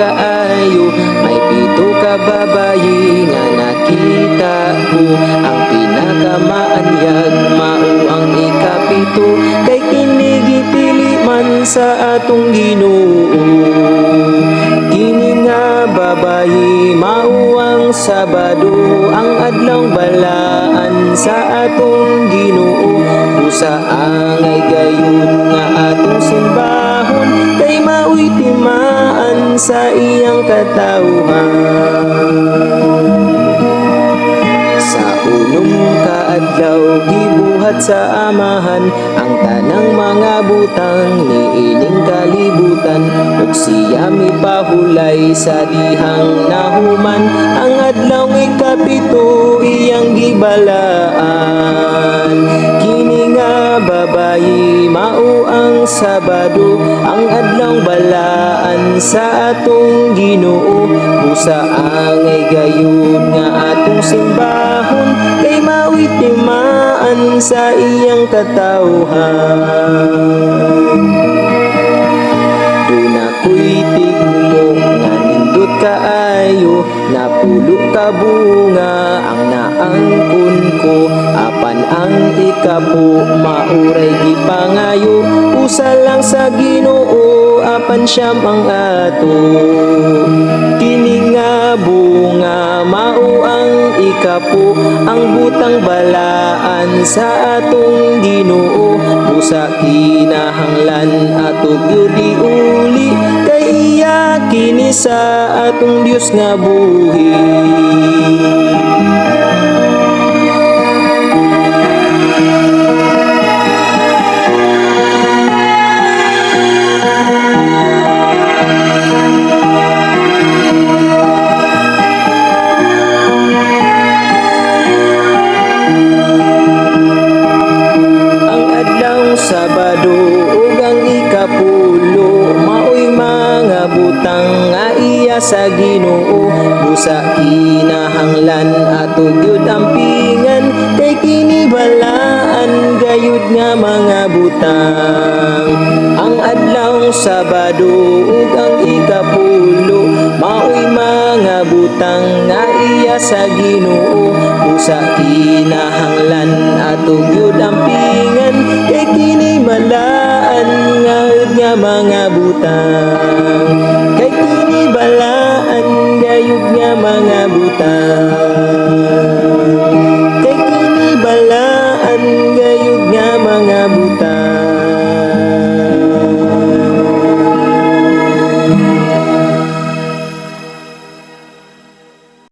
Kaayo, may pito ka babayi nga nakita ko. Ang pinakamaanyag mao ang ikapito, kay kinigipili man sa atong Ginoo. Kini nga babayi mao ang Sabado, ang adlawng balaan sa atong Ginoo. Usa angay gayon nga atong simbahon, kay mao'y timaan sa iyang katawhan. Sa unong kaadlaw gibuhat sa amahan ang tanang mga butang niining kalibutan, ug siya mipahulay sa dihang nahuman. Ang adlawng ikapito iyang gibalaan. Kini nga babayi mao ang Sabado, ang adlawng balaan sa atong Ginoo. Busa angay gayon nga atong simbahon, kay mao'y timaan sa iyang katawhan. Duna ko'y tigmo nga nindot kaayo, napulo ka bunga ang naangkon ko. Apan ang ikapo mauray gipangayo, usa lang sa Ginoo apan siyam ang ato. Kini nga bunga mao ang ikapo, ang butang balaan sa atong Ginoo. Busa kinahanglan ato gyud uli, kay iya kini sa atong Dios nga buhi. Sabado ug ang ikapulo mao'y mga butang nga iya sa Ginoo. Busa kinahanglan ato gyud ampingan, kay kini balaan gayud nga mga butang. Ang adlawng Sabado ug ang ikapulo mao'y mga butang nga iya sa Ginoo. Busa kinahanglan ato gyud ampingan, kay kini malaan nga mga butang.